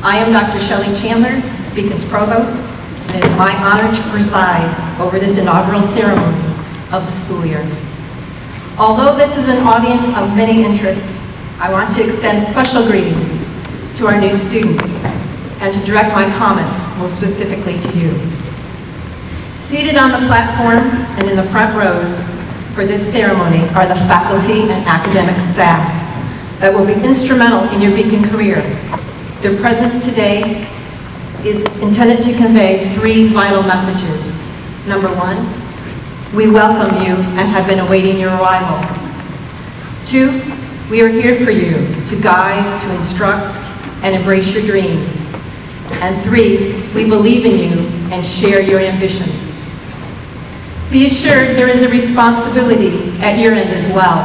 I am Dr. Shelley Chandler, Beacon's Provost, and it is my honor to preside over this inaugural ceremony of the school year. Although this is an audience of many interests, I want to extend special greetings to our new students and to direct my comments most specifically to you. Seated on the platform and in the front rows for this ceremony are the faculty and academic staff that will be instrumental in your Beacon career. Their presence today is intended to convey three vital messages. Number one, we welcome you and have been awaiting your arrival. Two, we are here for you to guide, to instruct, and embrace your dreams. And three, we believe in you and share your ambitions. Be assured there is a responsibility at your end as well.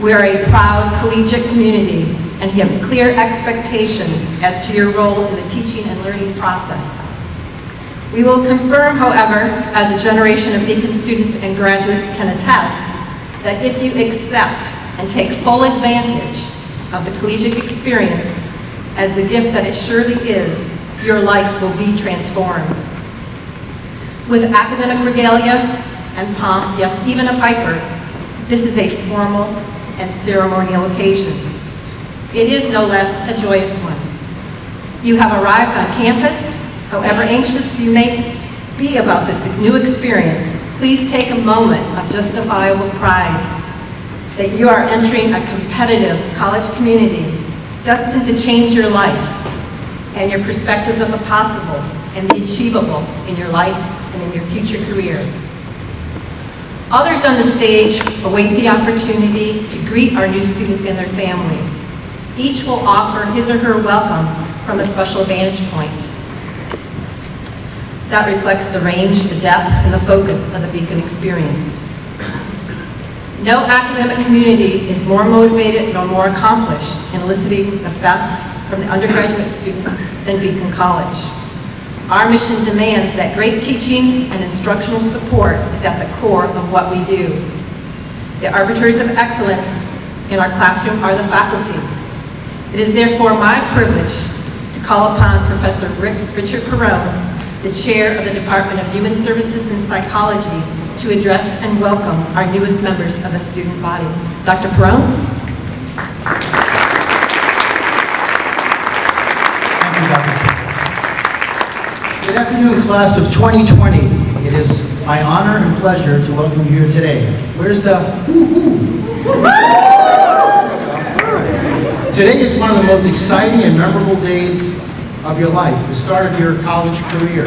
We are a proud collegiate community and we have clear expectations as to your role in the teaching and learning process. We will confirm, however, as a generation of Beacon students and graduates can attest, that if you accept and take full advantage of the collegiate experience as the gift that it surely is, your life will be transformed. With academic regalia and pomp, yes, even a piper, this is a formal and ceremonial occasion. It is no less a joyous one. You have arrived on campus. However anxious you may be about this new experience, please take a moment of justifiable pride that you are entering a competitive college community destined to change your life and your perspectives of the possible and the achievable in your life and in your future career. Others on the stage await the opportunity to greet our new students and their families. Each will offer his or her welcome from a special vantage point that reflects the range, the depth, and the focus of the Beacon experience. No academic community is more motivated nor more accomplished in eliciting the best from the undergraduate students than Beacon College. Our mission demands that great teaching and instructional support is at the core of what we do. The arbiters of excellence in our classroom are the faculty. It is therefore my privilege to call upon Professor Richard Perrone, the chair of the Department of Human Services and Psychology, to address and welcome our newest members of the student body. Dr. Perrone. Thank you, Dr. Chandler. Good afternoon, class of 2020. It is my honor and pleasure to welcome you here today. Where's the woo-hoo? Today is one of the most exciting and memorable days of your life, the start of your college career.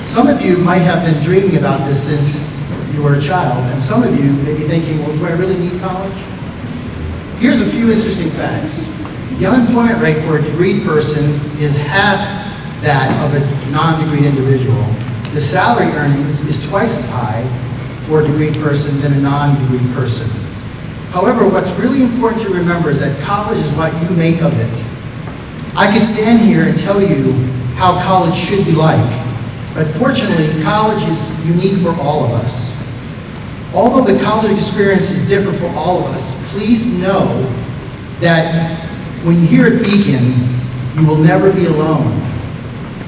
Some of you might have been dreaming about this since you were a child, and some of you may be thinking, well, do I really need college? Here's a few interesting facts. The unemployment rate for a degreed person is half that of a non-degreed individual. The salary earnings is twice as high for a degreed person than a non-degreed person. However, what's really important to remember is that college is what you make of it. I could stand here and tell you how college should be like, but fortunately, college is unique for all of us. Although the college experience is different for all of us, please know that when you're here at Beacon, you will never be alone.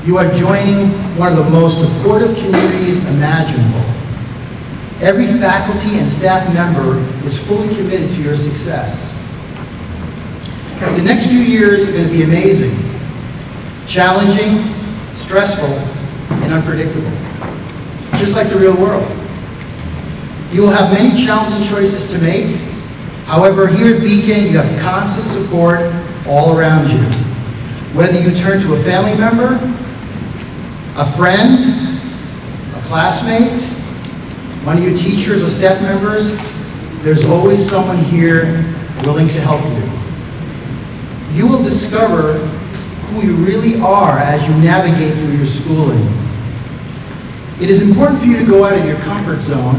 You are joining one of the most supportive communities imaginable. Every faculty and staff member is fully committed to your success. The next few years are going to be amazing, challenging, stressful, and unpredictable, just like the real world. You will have many challenging choices to make. However, here at Beacon, you have constant support all around you. Whether you turn to a family member, a friend, a classmate, one of your teachers or staff members, there's always someone here willing to help you. You will discover who you really are as you navigate through your schooling. It is important for you to go out of your comfort zone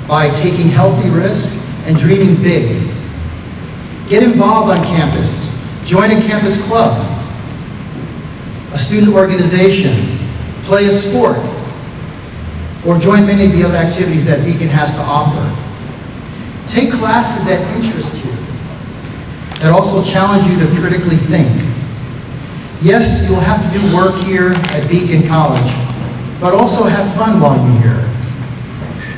by taking healthy risks and dreaming big. Get involved on campus. Join a campus club, a student organization, play a sport, or join many of the other activities that Beacon has to offer. Take classes that interest you, that also challenge you to critically think. Yes, you'll have to do work here at Beacon College, but also have fun while you're here.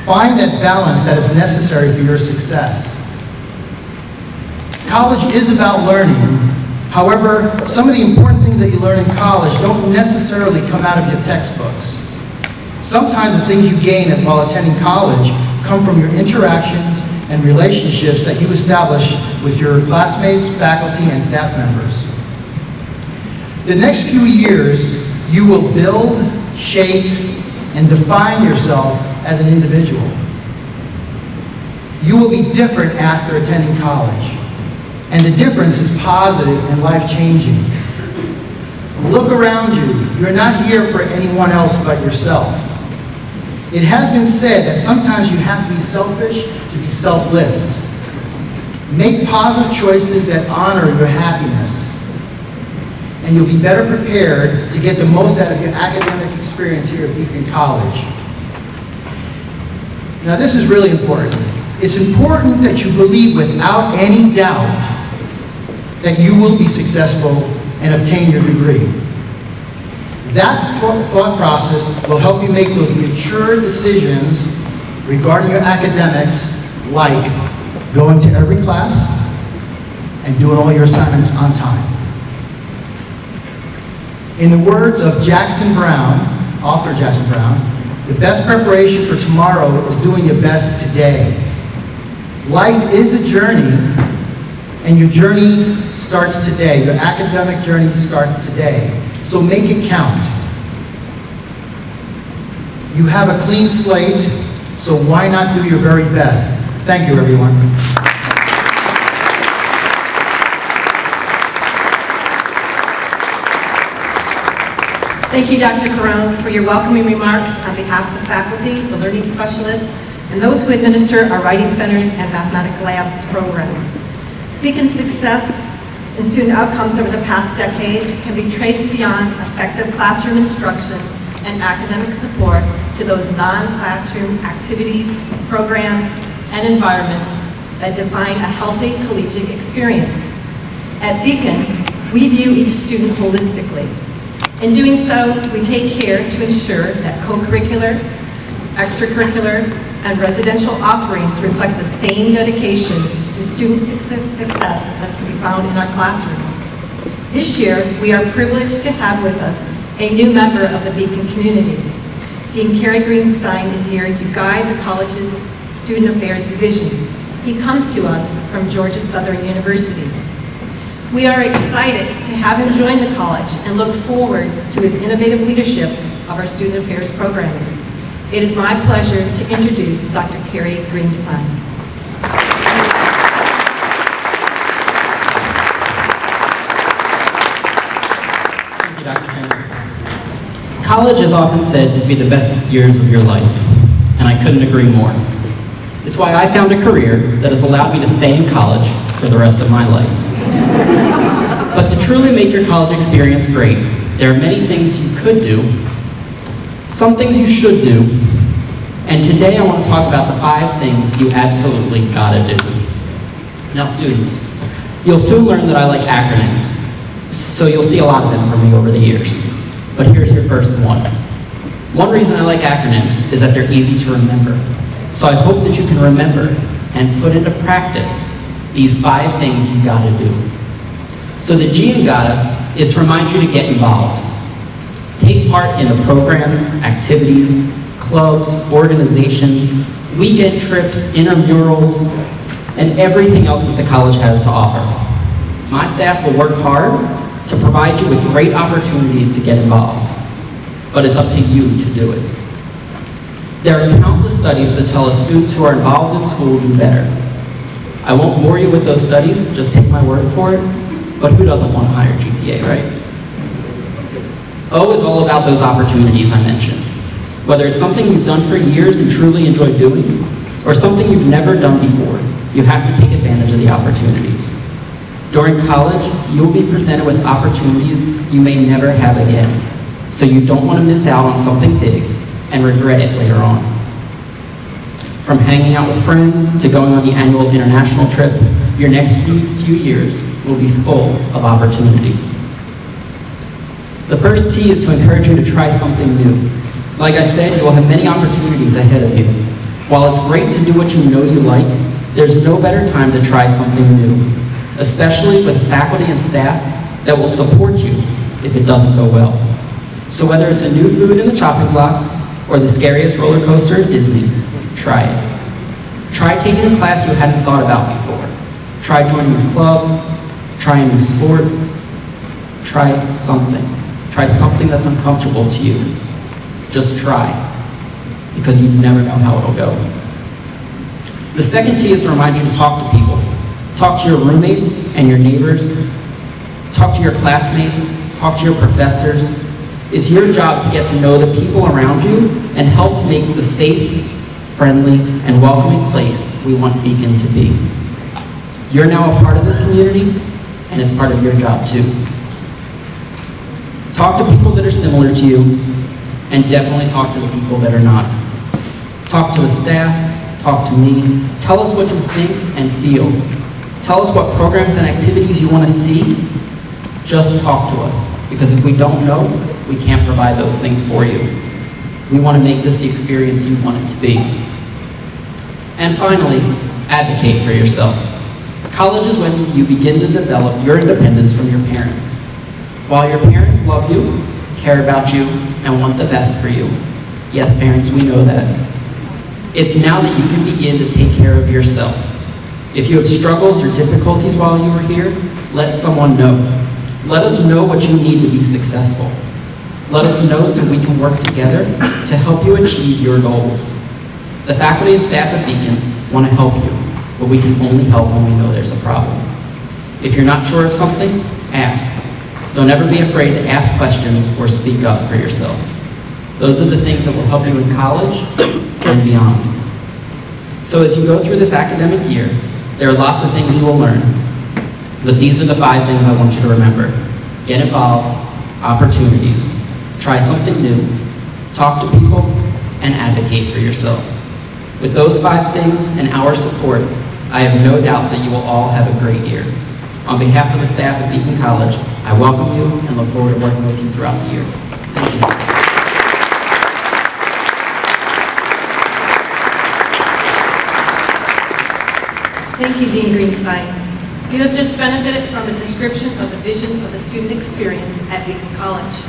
Find that balance that is necessary for your success. College is about learning. However, some of the important things that you learn in college don't necessarily come out of your textbooks. Sometimes the things you gain while attending college come from your interactions and relationships that you establish with your classmates, faculty, and staff members. The next few years, you will build, shape, and define yourself as an individual. You will be different after attending college, and the difference is positive and life-changing. Look around you. You're not here for anyone else but yourself. It has been said that sometimes you have to be selfish to be selfless. Make positive choices that honor your happiness, and you'll be better prepared to get the most out of your academic experience here at Beacon College. Now, this is really important. It's important that you believe without any doubt that you will be successful and obtain your degree. That thought process will help you make those mature decisions regarding your academics, like going to every class and doing all your assignments on time. In the words of Jackson Brown, author Jackson Brown, the best preparation for tomorrow is doing your best today. Life is a journey, and your journey starts today. Your academic journey starts today. So make it count. You have a clean slate, so why not do your very best? Thank you, everyone. Thank you, Dr. Carone, for your welcoming remarks on behalf of the faculty, the learning specialists, and those who administer our writing centers and mathematics lab program. Beacon's success in student outcomes over the past decade can be traced beyond effective classroom instruction and academic support to those non-classroom activities, programs, and environments that define a healthy collegiate experience. At Beacon, we view each student holistically. In doing so, we take care to ensure that co-curricular, extracurricular, and residential offerings reflect the same dedication to student success as can be found in our classrooms. This year, we are privileged to have with us a new member of the Beacon community. Dean Kerry Greenstein is here to guide the college's Student Affairs Division. He comes to us from Georgia Southern University. We are excited to have him join the college and look forward to his innovative leadership of our Student Affairs programming. It is my pleasure to introduce Dr. Kerry Greenstein. Thank you, Dr. Chandler. College is often said to be the best years of your life, and I couldn't agree more. It's why I found a career that has allowed me to stay in college for the rest of my life. But to truly make your college experience great, there are many things you could do, some things you should do, and today I want to talk about the 5 things you absolutely gotta do. Now students, you'll soon learn that I like acronyms, so you'll see a lot of them from me over the years. But here's your first one. One reason I like acronyms is that they're easy to remember. So I hope that you can remember and put into practice these 5 things you gotta do. So the G in gotta is to remind you to get involved. Take part in the programs, activities, clubs, organizations, weekend trips, intramurals, and everything else that the college has to offer. My staff will work hard to provide you with great opportunities to get involved, but it's up to you to do it. There are countless studies that tell us students who are involved in school do better. I won't bore you with those studies, just take my word for it, but who doesn't want a higher GPA, right? O is all about those opportunities I mentioned. Whether it's something you've done for years and truly enjoy doing, or something you've never done before, you have to take advantage of the opportunities. During college, you'll be presented with opportunities you may never have again, so you don't want to miss out on something big and regret it later on. From hanging out with friends to going on the annual international trip, your next few years will be full of opportunity. The first T is to encourage you to try something new. Like I said, you will have many opportunities ahead of you. While it's great to do what you know you like, there's no better time to try something new, especially with faculty and staff that will support you if it doesn't go well. So whether it's a new food in the chopping block or the scariest roller coaster at Disney, try it. Try taking a class you hadn't thought about before. Try joining a club, try a new sport, try something. Try something that's uncomfortable to you. Just try, because you never know how it'll go. The second T is to remind you to talk to people. Talk to your roommates and your neighbors. Talk to your classmates. Talk to your professors. It's your job to get to know the people around you and help make the safe, friendly, and welcoming place we want Beacon to be. You're now a part of this community, and it's part of your job too. Talk to people that are similar to you, and definitely talk to the people that are not. Talk to the staff, talk to me, tell us what you think and feel. Tell us what programs and activities you want to see. Just talk to us, because if we don't know, we can't provide those things for you. We want to make this the experience you want it to be. And finally, advocate for yourself. College is when you begin to develop your independence from your parents. While your parents love you, care about you, and want the best for you. Yes, parents, we know that. It's now that you can begin to take care of yourself. If you have struggles or difficulties while you are here, let someone know. Let us know what you need to be successful. Let us know so we can work together to help you achieve your goals. The faculty and staff at Beacon want to help you, but we can only help when we know there's a problem. If you're not sure of something, ask. Don't ever be afraid to ask questions or speak up for yourself. Those are the things that will help you in college and beyond. So as you go through this academic year, there are lots of things you will learn, but these are the 5 things I want you to remember. Get involved, opportunities, try something new, talk to people, and advocate for yourself. With those 5 things and our support, I have no doubt that you will all have a great year. On behalf of the staff at Beacon College, I welcome you and look forward to working with you throughout the year. Thank you. Thank you, Dean Greenstein. You have just benefited from a description of the vision of the student experience at Beacon College.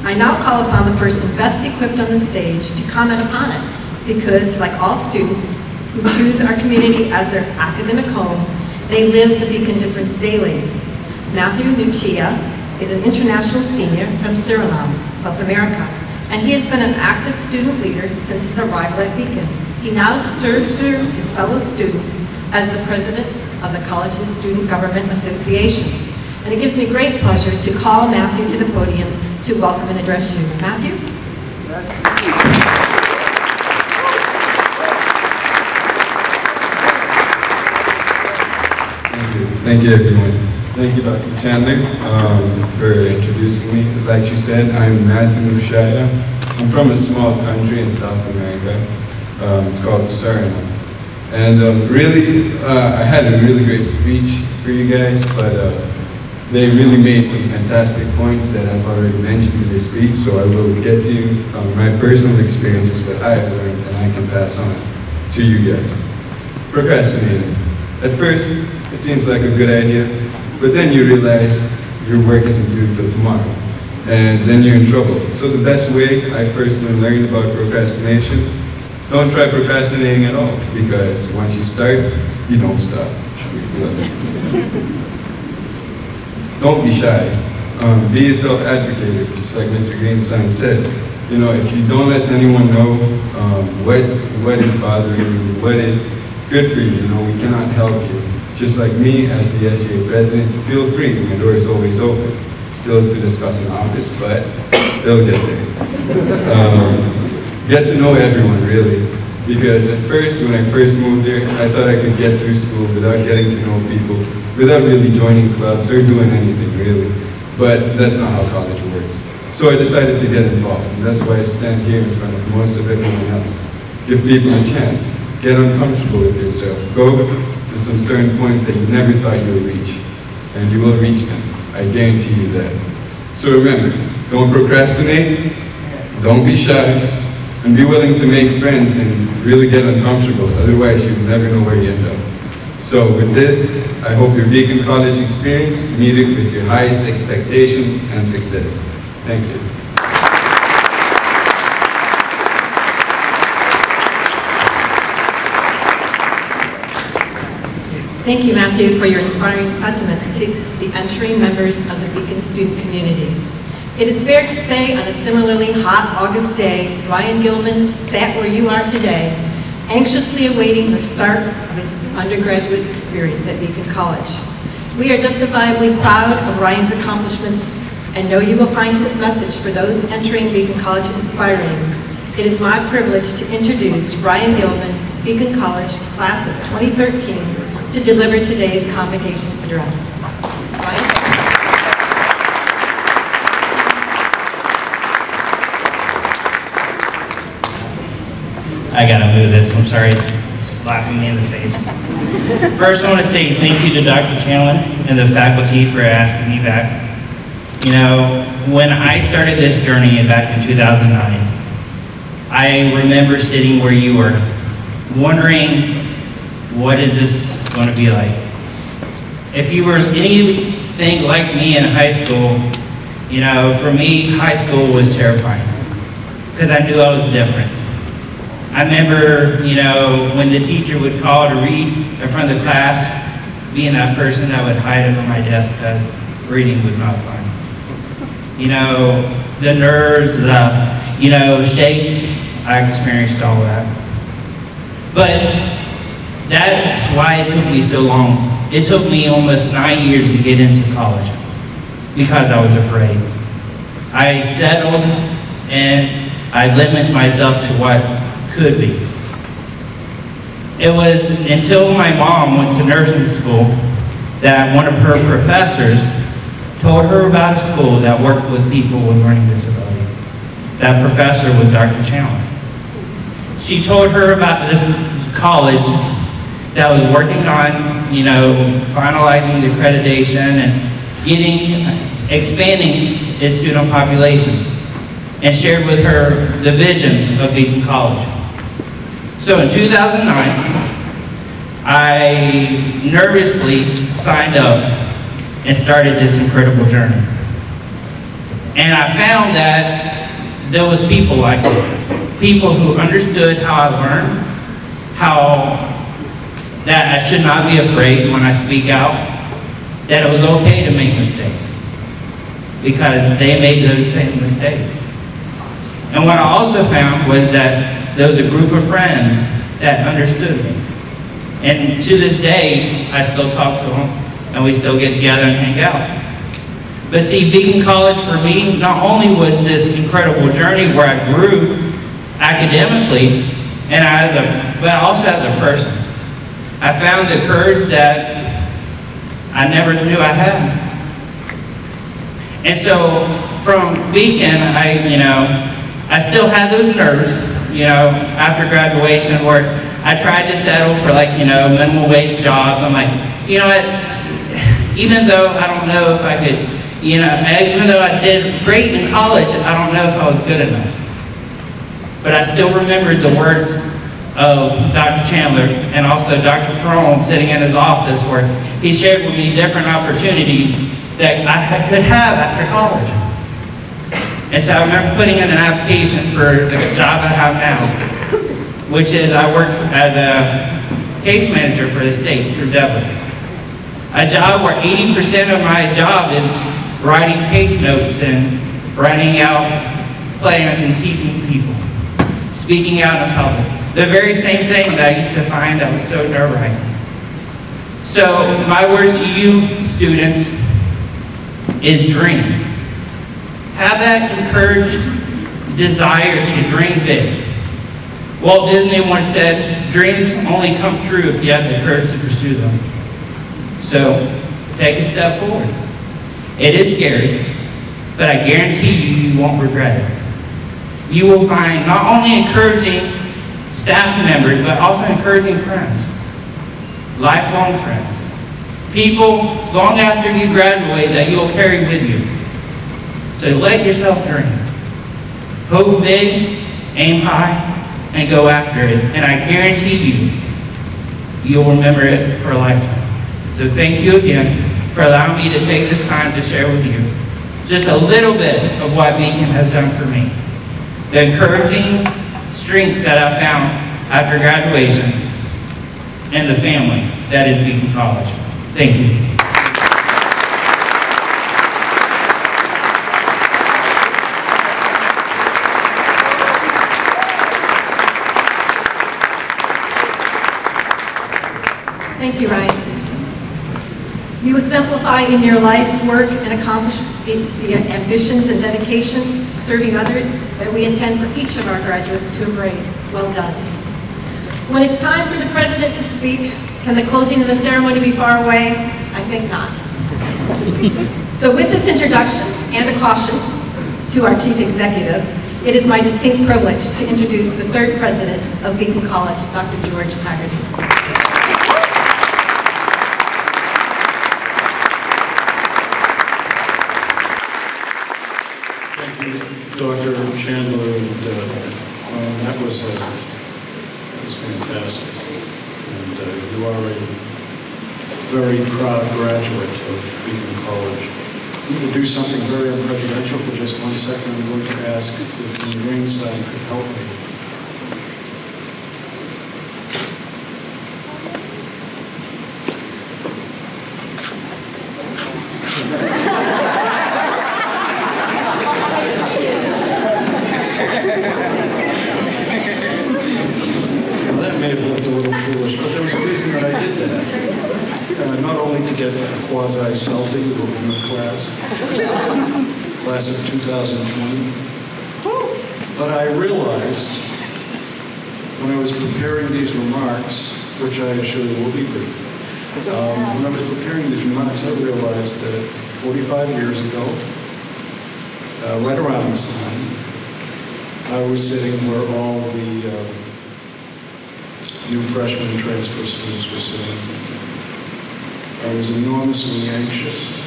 I now call upon the person best equipped on the stage to comment upon it, because like all students who choose our community as their academic home, they live the Beacon difference daily. Matthew Nuccia is an international senior from Suriname, South America, and he has been an active student leader since his arrival at Beacon. He now serves his fellow students as the president of the college's Student Government Association. And it gives me great pleasure to call Matthew to the podium to welcome and address you. Matthew? Thank you, everyone. Thank you, Dr. Chandler, for introducing me. Like you said, I'm Matthew Nuccia. I'm from a small country in South America. It's called Suriname. And I had a really great speech for you guys, but they really made some fantastic points that I've already mentioned in this speech, so I will get to you from my personal experiences, what I have learned, and I can pass on to you guys. Procrastinating. At first, it seems like a good idea, but then you realize your work isn't due till tomorrow, and then you're in trouble. So the best way I've personally learned about procrastination, don't try procrastinating at all, because once you start, you don't stop. Don't be shy. Be a self-advocate, just like Mr. Greenstein said. You know, if you don't let anyone know what is bothering you, what is good for you, you know, we cannot help you. Just like me, as the SGA president, feel free, my door is always open. Still to discuss in office, but they'll get there. Get to know everyone, really. Because at first, when I first moved here, I thought I could get through school without getting to know people, without really joining clubs or doing anything, really. But that's not how college works. So I decided to get involved, and that's why I stand here in front of most of everyone else. Give people a chance. Get uncomfortable with yourself. Go to some certain points that you never thought you would reach, and you will reach them. I guarantee you that. So remember, Don't procrastinate, don't be shy, and be willing to make friends and really get uncomfortable. Otherwise, you'll never know where you end up. So with this, I hope your Beacon College experience meet it with your highest expectations and success. Thank you. Thank you, Matthew, for your inspiring sentiments to the entering members of the Beacon student community. It is fair to say on a similarly hot August day, Ryan Gilman sat where you are today, anxiously awaiting the start of his undergraduate experience at Beacon College. We are justifiably proud of Ryan's accomplishments and know you will find his message for those entering Beacon College inspiring. It is my privilege to introduce Ryan Gilman, Beacon College, class of 2013, to deliver today's Convocation Address. Ryan? I gotta move this, I'm sorry, it's slapping me in the face. First, I want to say thank you to Dr. Chandler and the faculty for asking me back. You know, when I started this journey back in 2009, I remember sitting where you were, wondering, what is this going to be like? If you were anything like me in high school, you know, for me, high school was terrifying because I knew I was different. I remember, you know, when the teacher would call to read in front of the class, being that person that would hide under my desk because reading was not fun. You know, the nerves, the, you know, shakes, I experienced all that. But that's why it took me so long. It took me almost 9 years to get into college because I was afraid. I settled and I limited myself to what could be. It was until my mom went to nursing school that one of her professors told her about a school that worked with people with learning disability. That professor was Dr. Chandler. She told her about this college that was working on, you know, finalizing the accreditation and expanding its student population, and shared with her the vision of Beacon College. So in 2009, I nervously signed up and started this incredible journey. And I found that there was people like me, people who understood how I learned, how that I should not be afraid when I speak out, that it was okay to make mistakes, because they made those same mistakes. And what I also found was that there was a group of friends that understood me. And to this day, I still talk to them, and we still get together and hang out. But see, Beacon College for me, not only was this incredible journey where I grew academically, and but also as a person. I found the courage that I never knew I had. And so from Beacon, I still had those nerves, after graduation, where I tried to settle for minimum wage jobs. I'm like, you know what, even though I don't know if I could, even though I did great in college, I don't know if I was good enough. But I still remembered the words of Dr. Chandler and also Dr. Perone sitting in his office, where he shared with me different opportunities that I could have after college. And so I remember putting in an application for the job I have now, which is I work as a case manager for the state through Devon. A job where 80% of my job is writing case notes and writing out plans and teaching people, speaking out in public. The very same thing that I used to find that was so nerve-wracking. So my words to you, students, is dream. Have that encouraged desire to dream big. Walt Disney once said, dreams only come true if you have the courage to pursue them. So take a step forward. It is scary, but I guarantee you, you won't regret it. You will find not only encouraging staff members, but also encouraging friends, lifelong friends, people long after you graduate that you'll carry with you. So let yourself dream. Hope big, aim high, and go after it. And I guarantee you'll remember it for a lifetime. So thank you again for allowing me to take this time to share with you just a little bit of what Beacon has done for me. The encouraging strength that I found after graduation, and the family that is Beacon College. Thank you. Thank you, Ryan. You exemplify in your life, work, and accomplish the ambitions and dedication to serving others that we intend for each of our graduates to embrace. Well done. When it's time for the president to speak, can the closing of the ceremony be far away? I think not. So with this introduction and a caution to our chief executive, it is my distinct privilege to introduce the third president of Beacon College, Dr. George Haggerty. Dr. Chandler, and that was fantastic. And you are a very proud graduate of Beacon College. I'm going to do something very unpresidential for just 1 second. I'm going to ask if Kerry Greenstein could help me. Quasi-selfie with the class of 2020. But I realized when I was preparing these remarks, which I assure you will be brief, when I was preparing these remarks, I realized that 45 years ago, right around this time, I was sitting where all the new freshman transfer students were sitting. I was enormously anxious.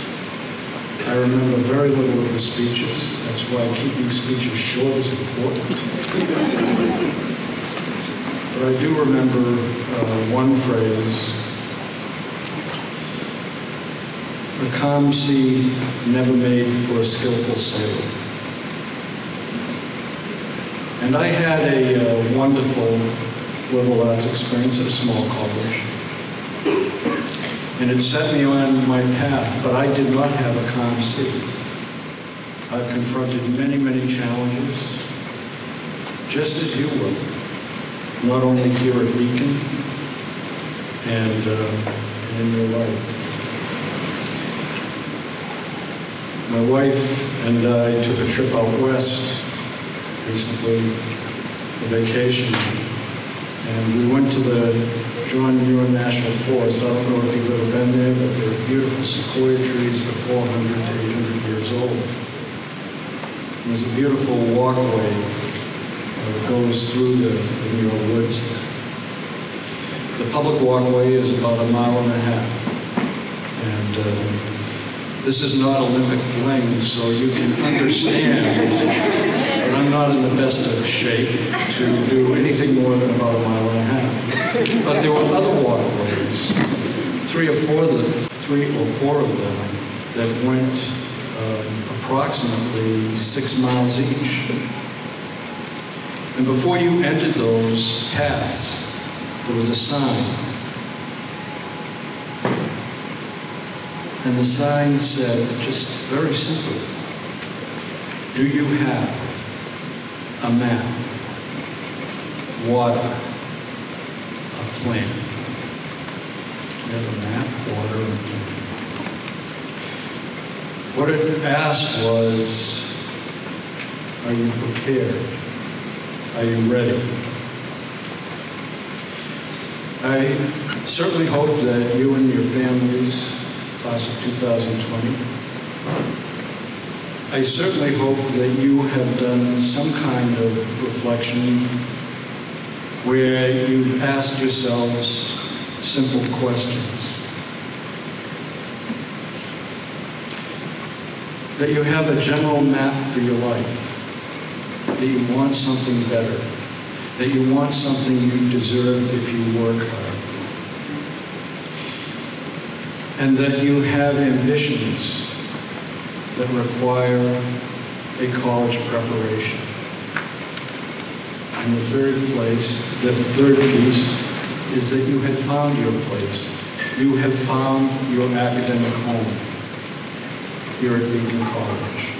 I remember very little of the speeches. That's why keeping speeches short is important. But I do remember one phrase: "A calm sea never made for a skillful sailor." And I had a wonderful liberal arts experience at a small college. And it set me on my path, but I did not have a calm sea. I've confronted many, many challenges, just as you will, not only here at Beacon and in your life. My wife and I took a trip out west recently for vacation, and we went to the John Muir National Forest. I don't know if you've ever been there, but they're beautiful sequoia trees that are 400 to 800 years old. And there's a beautiful walkway that goes through the Muir woods. The public walkway is about 1.5 miles. And this is not Olympic bling, so you can understand that I'm not in the best of shape to do anything more than about 1.5 miles. But there were other waterways, three or four of them, that went approximately 6 miles each. And before you entered those paths, there was a sign. And the sign said, just very simply, "Do you have a map, water, a plan?" Do you have a map, water, and a plan? What it asked was, are you prepared? Are you ready? I certainly hope that you and your families, class of 2020, I certainly hope that you have done some kind of reflection where you've asked yourselves simple questions. that you have a general map for your life, that you want something better, that you want something you deserve if you work hard, and that you have ambitions that require a college preparation. And the third piece is that you have found your place. You have found your academic home here at Beacon College.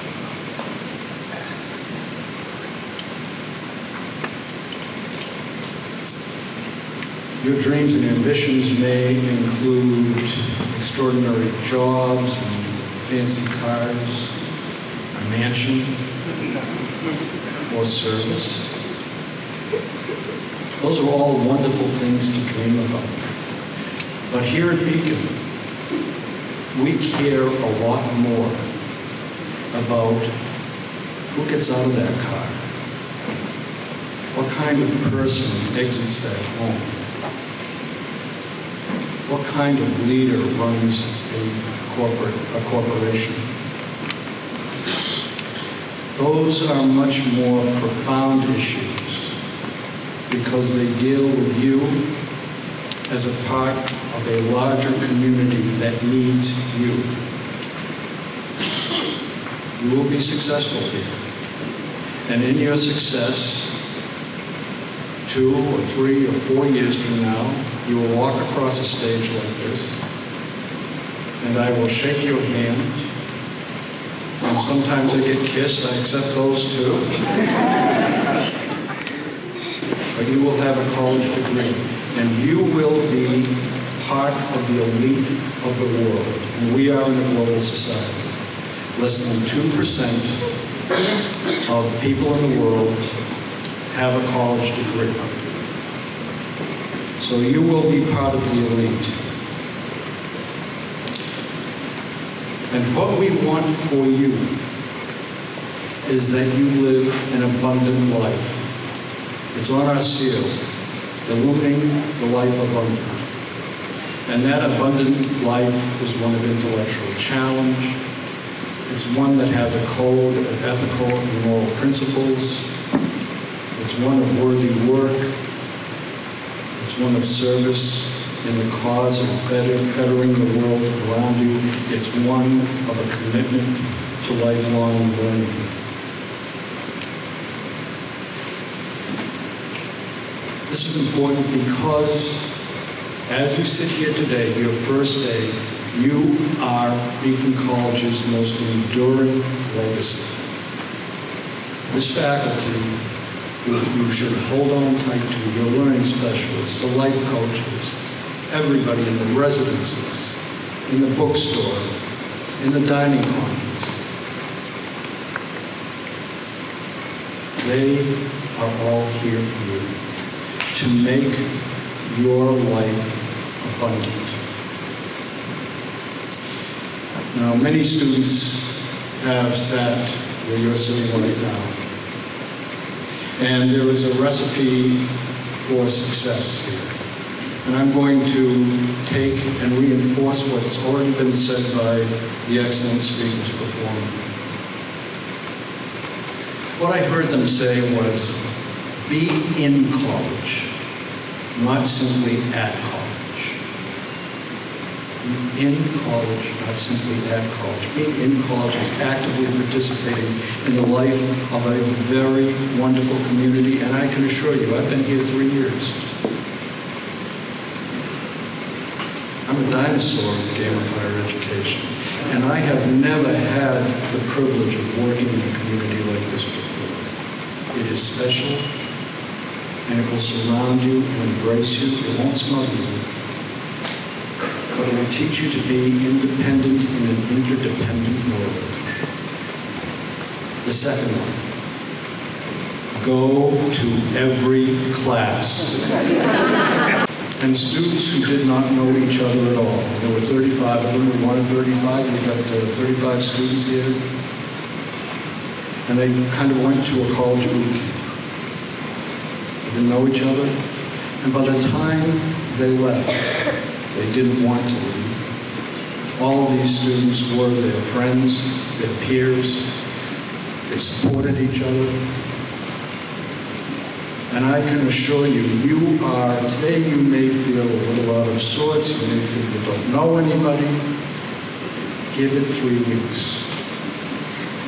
Your dreams and ambitions may include extraordinary jobs and fancy cars, a mansion, or service. Those are all wonderful things to dream about. But here at Beacon, we care a lot more about who gets out of that car, what kind of person exits that home, what kind of leader runs a corporation. Those are much more profound issues because they deal with you as a part of a larger community that needs you. You will be successful here. And in your success, 2 or 3 or 4 years from now, you will walk across a stage like this, and I will shake your hand, and sometimes I get kissed, I accept those too. But you will have a college degree, and you will be part of the elite of the world. And we are in a global society. Less than 2% of people in the world have a college degree. So you will be part of the elite. And what we want for you is that you live an abundant life. It's on our seal, illumining the life abundant. And that abundant life is one of intellectual challenge. It's one that has a code of ethical and moral principles. It's one of worthy work. It's one of service in the cause of bettering the world around you. It's one of a commitment to lifelong learning. This is important because as you sit here today, your first day, you are Beacon College's most enduring legacy. This faculty, you should hold on tight to, your learning specialists, the life coaches, everybody in the residences, in the bookstore, in the dining commons. They are all here for you to make your life abundant. Now, many students have sat where you're sitting right now. And there is a recipe for success here. And I'm going to take and reinforce what's already been said by the excellent speakers before me. What I heard them say was, be in college, not simply at college. Be in college, not simply at college. Being in college is actively participating in the life of a very wonderful community, and I can assure you, I've been here 3 years. I'm a dinosaur in the game of higher education, and I have never had the privilege of working in a community like this before. It is special, and it will surround you and embrace you. It won't smother you, but it will teach you to be independent in an interdependent world. The second one, go to every class. And students who did not know each other at all. There were 35 of them. We wanted 35. We got 35 students here. And they kind of went to a college boot camp. They didn't know each other. And by the time they left, they didn't want to leave. All of these students were their friends, their peers. They supported each other. And I can assure you, today you may feel a little out of sorts, you may feel you don't know anybody. Give it 3 weeks.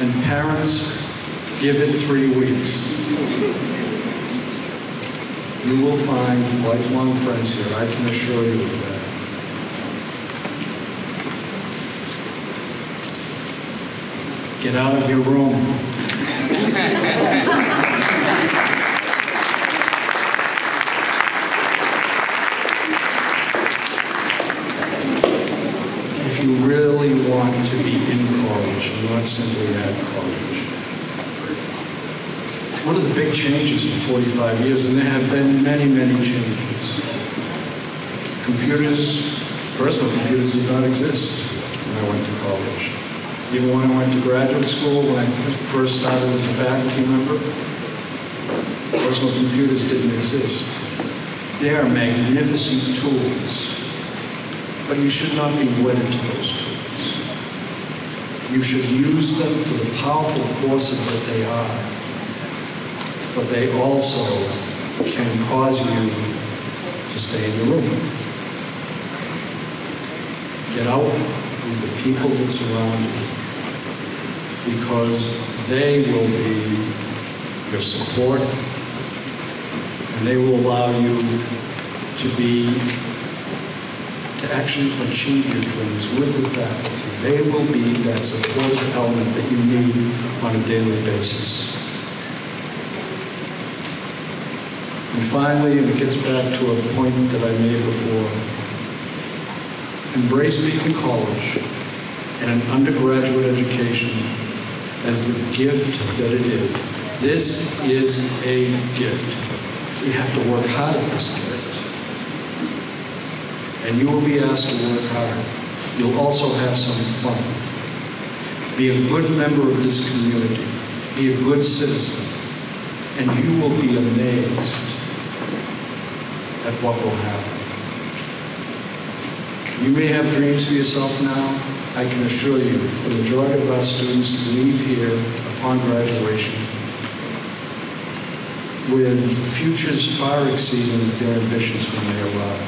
And parents, give it 3 weeks. You will find lifelong friends here, I can assure you of that. Get out of your room. If you really want to be in college, not simply at college. One of the big changes in 45 years, and there have been many, many changes. Personal computers did not exist when I went to college. Even when I went to graduate school, when I first started as a faculty member, personal computers didn't exist. They are magnificent tools, but you should not be wedded to those tools. You should use them for the powerful forces that they are, but they also can cause you to stay in your room. Get out with the people that surround you, because they will be your support, and they will allow you to actually achieve your dreams with the faculty. They will be that supportive element that you need on a daily basis. And finally, and it gets back to a point that I made before, embrace Beacon College and an undergraduate education as the gift that it is. This is a gift. You have to work hard at this gift. And you will be asked to work hard. You'll also have some fun. Be a good member of this community. Be a good citizen. And you will be amazed at what will happen. You may have dreams for yourself now. I can assure you, the majority of our students leave here upon graduation with futures far exceeding their ambitions when they arrive.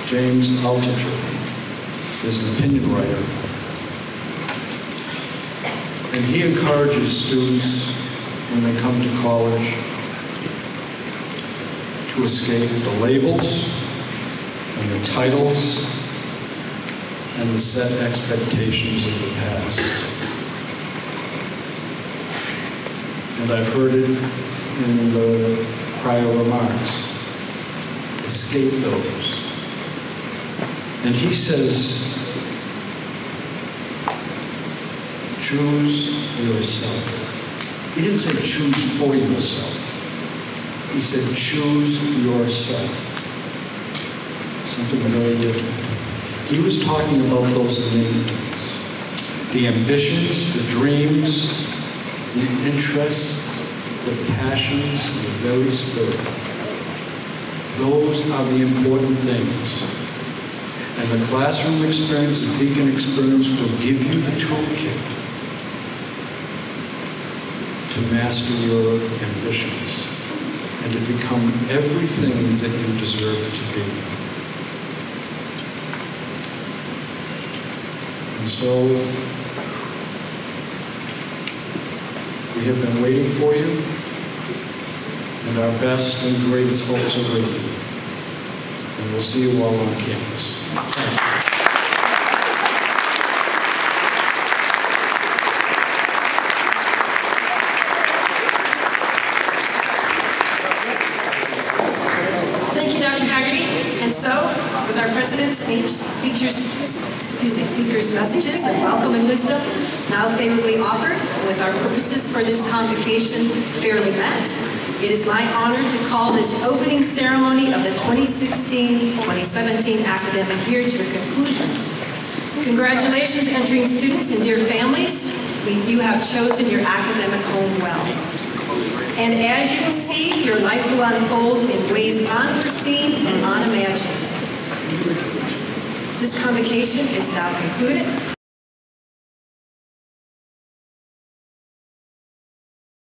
James Altucher is an opinion writer, and he encourages students when they come to college to escape the labels and the titles and the set expectations of the past. And I've heard it in the prior remarks. Escape those. And he says, choose yourself. He didn't say choose for yourself. He said choose yourself. Something very different. He was talking about those innate things. The ambitions, the dreams, the interests, the passions, the very spirit. Those are the important things. And the classroom experience, the Beacon experience will give you the toolkit to master your ambitions and to become everything that you deserve to be. And so, we have been waiting for you, and our best and greatest hopes are with you. And we'll see you all on campus. Thank you, Dr. Haggerty. And so, with our president's and each speaker's messages of welcome and wisdom now favorably offered, and with our purposes for this convocation fairly met, it is my honor to call this opening ceremony of the 2016-2017 academic year to a conclusion. Congratulations, entering students and dear families. You have chosen your academic home well. And as you will see, your life will unfold in ways unforeseen and unimagined. This convocation is now concluded.